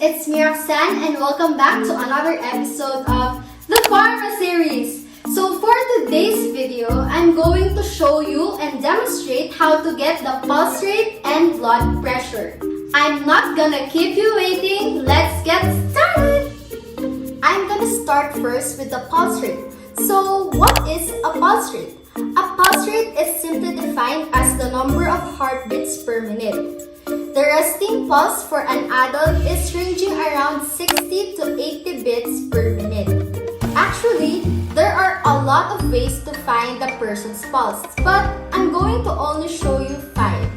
it's me Roxanne and welcome back to another episode of the Pharma series. So for today's video, I'm going to show you and demonstrate how to get the pulse rate and blood pressure. I'm not gonna keep you waiting, let's get started! I'm gonna start first with the pulse rate. So what is a pulse rate? A pulse rate is simply defined as the number of heartbeats per minute. The resting pulse for an adult is ranging around 60 to 80 beats per minute. Actually, there are a lot of ways to find the person's pulse, but I'm going to only show you 5.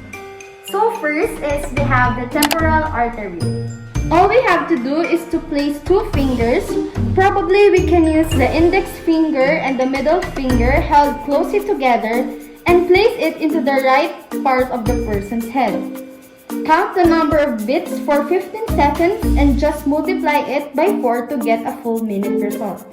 So first is we have the temporal artery. All we have to do is to place 2 fingers. Probably we can use the index finger and the middle finger held closely together and place it into the right part of the person's head. Count the number of beats for 15 seconds and just multiply it by 4 to get a full minute result.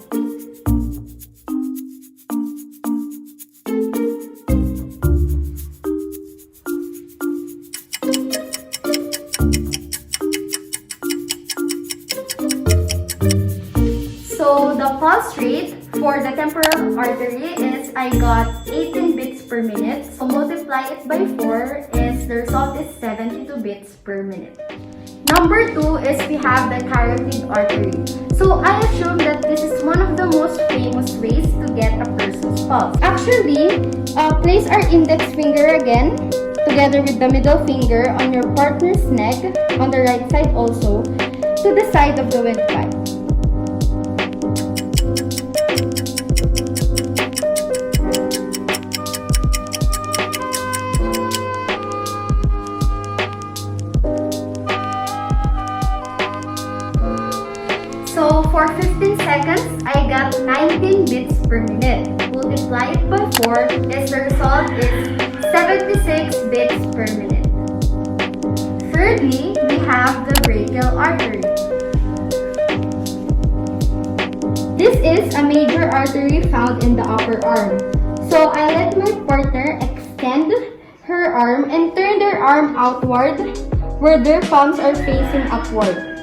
So the pulse rate for the temporal artery is I got 18 beats per minute. So multiply it by 4 is the result is 72 beats per minute. Number 2 is we have the carotid artery. So I assume that this is one of the most famous ways to get a person's pulse. Actually, place our index finger again together with the middle finger on your partner's neck on the right side also to the side of the windpipe. So for 15 seconds, I got 19 beats per minute. Multiply it by 4 is the result is 76 beats per minute. Thirdly, we have the brachial artery. This is a major artery found in the upper arm. So I let my partner extend her arm and turn their arm outward where their palms are facing upward.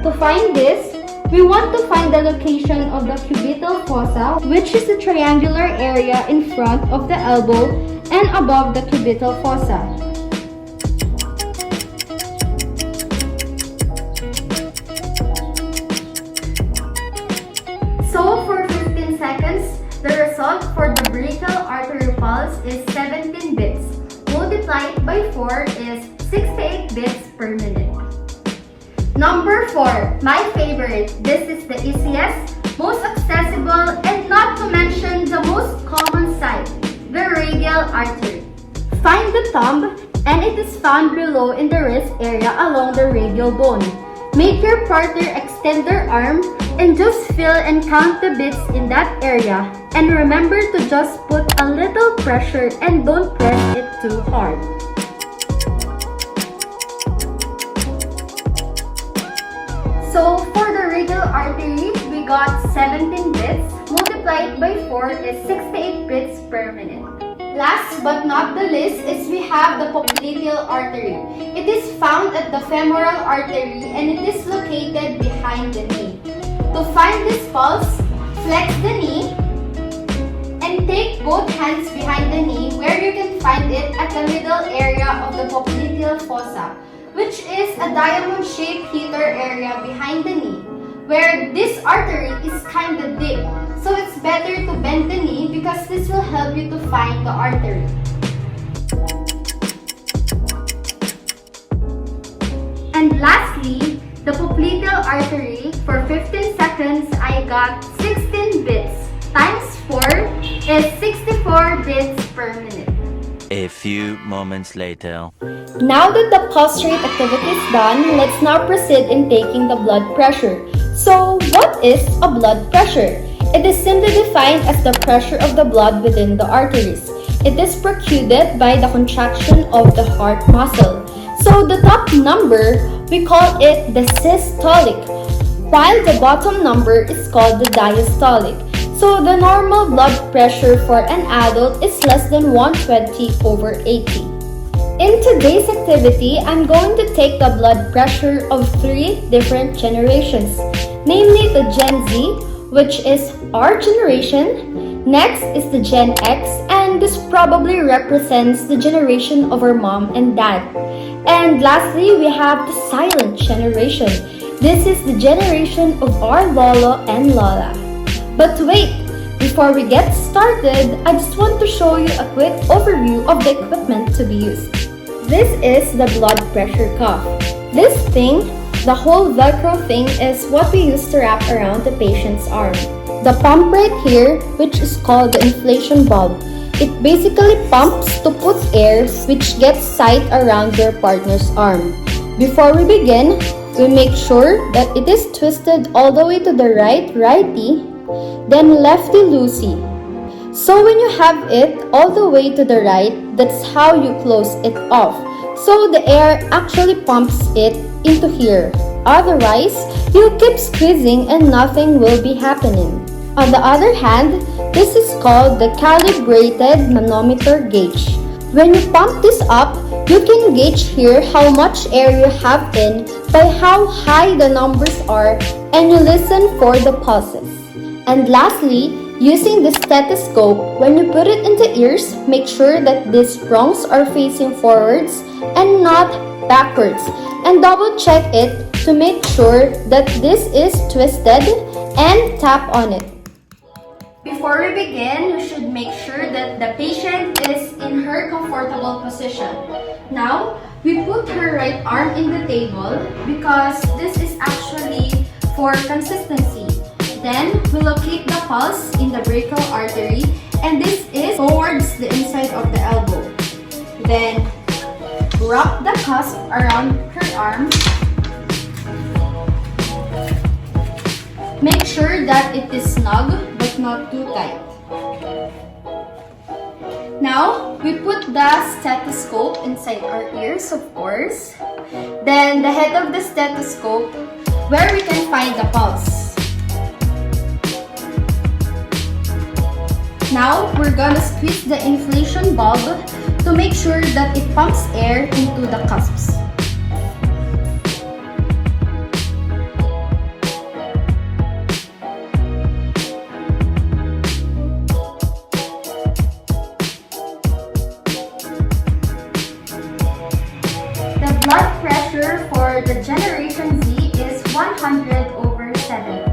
To find this, we want to find the location of the cubital fossa, which is the triangular area in front of the elbow and above the cubital fossa. So for 15 seconds, the result for the brachial artery pulse is 17 beats. Multiply it by 4 is 68 beats per minute. Number 4, my favorite. This is the easiest, most accessible, and not to mention the most common site, the radial artery. Find the thumb, and it is found below in the wrist area along the radial bone. Make your partner extend their arm and just feel and count the beats in that area. And remember to just put a little pressure and don't press it too hard. So for the radial artery, we got 17 beats. Multiply it by 4 is 68 beats per minute. Last but not the least is we have the popliteal artery. It is found at the femoral artery and it is located behind the knee. To find this pulse, flex the knee and take both hands behind the knee where you can find it at the middle area of the popliteal fossa, which is a diamond-shaped heater area behind the knee, where this artery is kind of deep. So it's better to bend the knee because this will help you to find the artery. And lastly, the popliteal artery, for 15 seconds, I got 16 beats. Times 4 is 64 beats per minute. A few moments later. Now that the pulse rate activity is done, let's now proceed in taking the blood pressure. So, what is a blood pressure? It is simply defined as the pressure of the blood within the arteries. It is protruded by the contraction of the heart muscle. So, the top number, we call it the systolic, while the bottom number is called the diastolic. So the normal blood pressure for an adult is less than 120/80. In today's activity, I'm going to take the blood pressure of 3 different generations, namely the Gen Z, which is our generation. Next is the Gen X, and this probably represents the generation of our mom and dad. And lastly, we have the silent generation. This is the generation of our lolo and lola. But wait, before we get started, I just want to show you a quick overview of the equipment to be used. This is the blood pressure cuff. This thing, the whole Velcro thing, is what we use to wrap around the patient's arm. The pump right here, which is called the inflation bulb, it basically pumps to put air which gets tight around your partner's arm. Before we begin, we make sure that it is twisted all the way to the right righty, then lefty loosey. So when you have it all the way to the right, that's how you close it off. So the air actually pumps it into here. Otherwise, you keep squeezing and nothing will be happening. On the other hand, this is called the calibrated manometer gauge. When you pump this up, you can gauge here how much air you have in by how high the numbers are, and you listen for the pulses. And lastly, using the stethoscope, when you put it into ears, make sure that these prongs are facing forwards and not backwards, and double check it to make sure that this is twisted and tap on it. Before we begin, we should make sure that the patient is in her comfortable position. Now, we put her right arm in the table because this is actually for consistency. Then, we locate the pulse in the brachial artery, and this is towards the inside of the elbow. Then, wrap the cusp around her arm. Make sure that it is snug but not too tight. Now, we put the stethoscope inside our ears, of course. Then, the head of the stethoscope where we can find the pulse. Now, we're gonna squeeze the inflation bulb to make sure that it pumps air into the cusps. The blood pressure for the Generation Z is 100/7.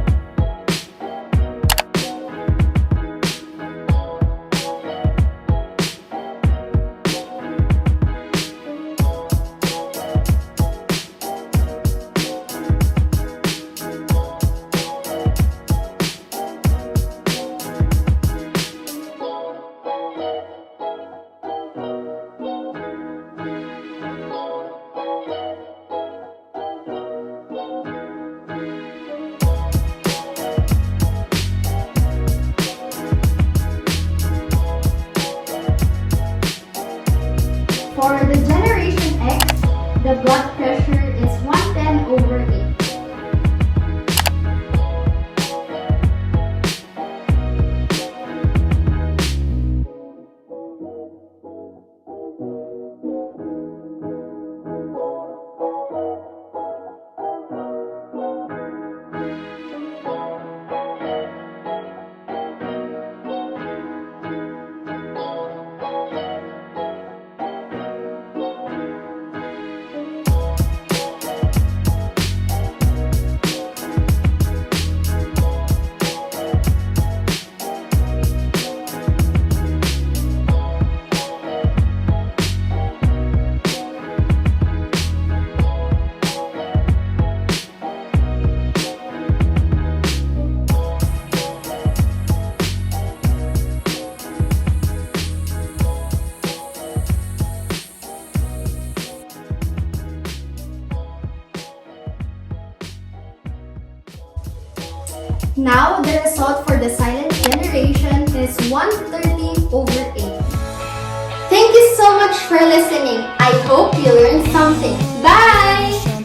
For the Generation X, the blood pressure is 110/8. Now, the result for the silent generation is 130/8. Thank you so much for listening. I hope you learned something. Bye!